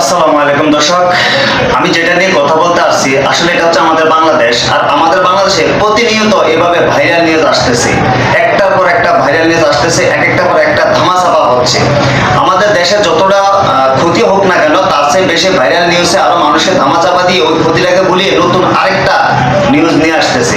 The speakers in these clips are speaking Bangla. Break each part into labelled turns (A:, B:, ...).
A: আসসালামু আলাইকুম দর্শক, আমি যেটা নিয়ে কথা বলতে আসছি আসলে এটা হচ্ছে আমাদের বাংলাদেশ। আর আমাদের বাংলাদেশে প্রতিনিয়ত এভাবে ভাইরাল নিউজ আসতেছে, একটার পর একটা ভাইরাল নিউজ আসতেছে, এক একটা পর একটা ধামাচাপা হচ্ছে। আমাদের দেশে যতটা ক্ষতি হোক না কেন, তার চেয়ে বেশি ভাইরাল নিউজে আরো মানুষের ধামাচাপা দিয়ে ওই ক্ষতিটাকে ভুলিয়ে নতুন আরেকটা নিউজ নিয়ে আসতেছে।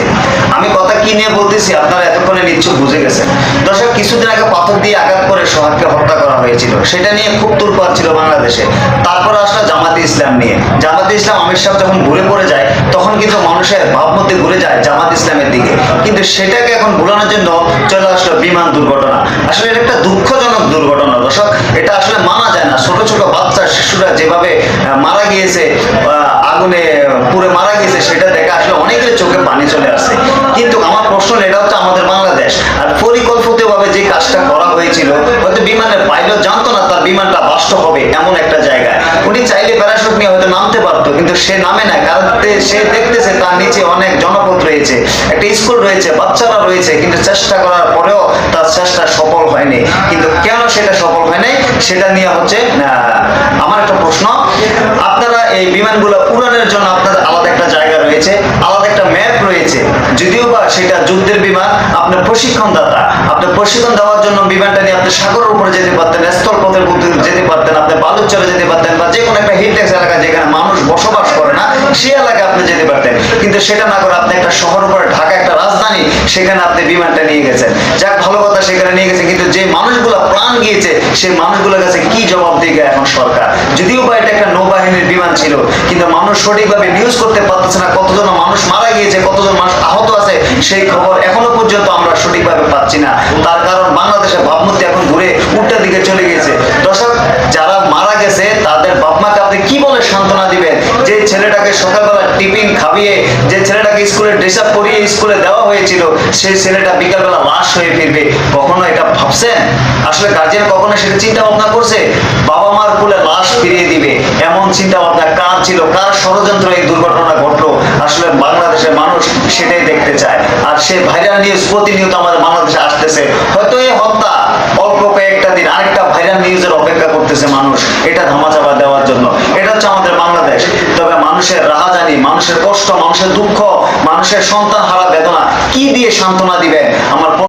A: আমি কথা কি নিয়ে বলতেছি আপনারা এতক্ষণে নিশ্চয় বুঝে গেছেন। দর্শক, কিছুদিন আগে পাথর দিয়ে আঘাত করে সোহাগকে হত্যা করা হয়েছিল, সেটা নিয়ে খুব তোলপাড় ছিল বাংলাদেশে। তারপর আসলে জামাতে ইসলাম নিয়ে। জামাতে ইসলাম আমির সাহেব যখন ঘুরে পড়ে যায়, তখন কিন্তু মানুষের ভাবমূর্তি ঘুরে যায় জামাত ইসলামের দিকে, কিন্তু সেটাকে এখন ভুলানোর জন্য চলে আসলো বিমান দুর্ঘটনা। আসলে এটা একটা দুঃখজনক দুর্ঘটনা দর্শক, এটা আসলে মানা যায় না। ছোট ছোট বাচ্চা শিশুরা যেভাবে মারা গিয়েছে, আগুনে পুড়ে মারা গিয়েছে, সেটা দেখে আসলে অনেকের চোখে পানি চলে আসছে। কিন্তু আমার প্রশ্ন, এটা হচ্ছে আমাদের বাংলাদেশ, আর পরিকল্পিতভাবে যে কাজটা করা হয়েছিল, হয়তো বিমানের পাইলট জানতো না তার বিমানটা বাস্ট হবে এমন একটা জায়গায়। উনি চাইলে প্যারাশুট নিয়ে হয়তো নামতে পারতো, কিন্তু সে নামে না, কারণ সে দেখতেছে তার নিচে অনেক জনপদ রয়েছে, একটা স্কুল রয়েছে, বাচ্চারা রয়েছে, কিন্তু চেষ্টা করার পরেও তার চেষ্টা সফল হয়নি। কিন্তু কেন সেটা সফল হয় নাই, সেটা নিয়ে হচ্ছে আমার একটা প্রশ্ন। আপনারা এই বিমানগুলো উড়ানোর জন্য আপনাদের আলাদা একটা জায়গা রয়েছে, আলাদা একটা ম্যাপ রয়েছে, যদিও বা সেটা যুদ্ধের বিমান। আপনার প্রশিক্ষণদাতা, আপনার প্রশিক্ষণ দেওয়ার জন্য বিমানটা নিয়ে আপনি সাগরের উপরে যেতে পারতেন, স্থলপথের মধ্যে যেতে পারতেন, আপনি বালুচরে যেতে পারতেন, বা যে কোনো একটা হিলটেক্স এলাকা যেখানে মানুষ বসবাস করে না সেই এলাকায় আপনি যেতে পারতেন। কিন্তু সেটা না করে আপনি একটা শহর উপরে, ঢাকা একটা রাজধানী, সেখানে আপনি বিমানটা নিয়ে গেছেন। যাক, ভালো কথা, সেখানে নিয়ে গেছে, কিন্তু যে মানুষগুলো প্রাণ গিয়েছে সেই মানুষগুলোর কাছে কি জবাব দিবে এখন সরকার? যদিও বা এটা একটা নৌবাহিনীর বিমান ছিল, কিন্তু মানুষ সঠিকভাবে নিউজ করতে পারতেছে না। কতজন মানুষ মারা গিয়েছে, কতজন মানুষ আহত আছে, সেই খবর এখনো পর্যন্ত আমরা সঠিকভাবে পাচ্ছি না। তার কারণ বাংলাদেশের ভাবমূর্তি এখন ঘুরে উল্টা দিকে চলে গেছে। দর্শক, যারা মারা গেছে তাদের বাপ মাকে আপনি কি বলে সান্ত্বনা দিবেন? যে ছেলেটাকে সকালবেলা টিফিন খাবিয়ে, যে ছেলেটাকে স্কুলে ড্রেস আপ করিয়ে স্কুলে দেওয়া হয়েছিল, সেই ছেলেটা বিকালবেলা লাশ হয়ে ফিরবে, কখনো এটা ভাবছেন? আসলে গার্জিয়ান কখনো সেটা চিন্তা ভাবনা করছে? বাবা মার কোলে লাশ ফিরিয়ে দিবে এমন চিন্তা ভাবনা কার ছিল? কার ষড়যন্ত্র এই দুর্ঘটনা ঘটলো? আসলে বাংলাদেশের মানুষ সেটাই দেখতে চায়। আর সে ভাইরাল নিউজ প্রতিনিয়ত আমাদের বাংলাদেশে আসতেছে। হয়তো এই হত্যা অল্প কয়েকটা দিন, আরেকটা ভাইরাল নিউজের অপেক্ষা করতেছে মানুষ এটা ধামাচাপা দেওয়ার জন্য। এটা হচ্ছে আমাদের বাংলাদেশ। তবে মানুষের রাহাজানি, মানুষের কষ্ট, মানুষের দুঃখ, মানুষের সন্তান হারা বেদনা কি দিয়ে সান্ত্বনা দিবেন? আমার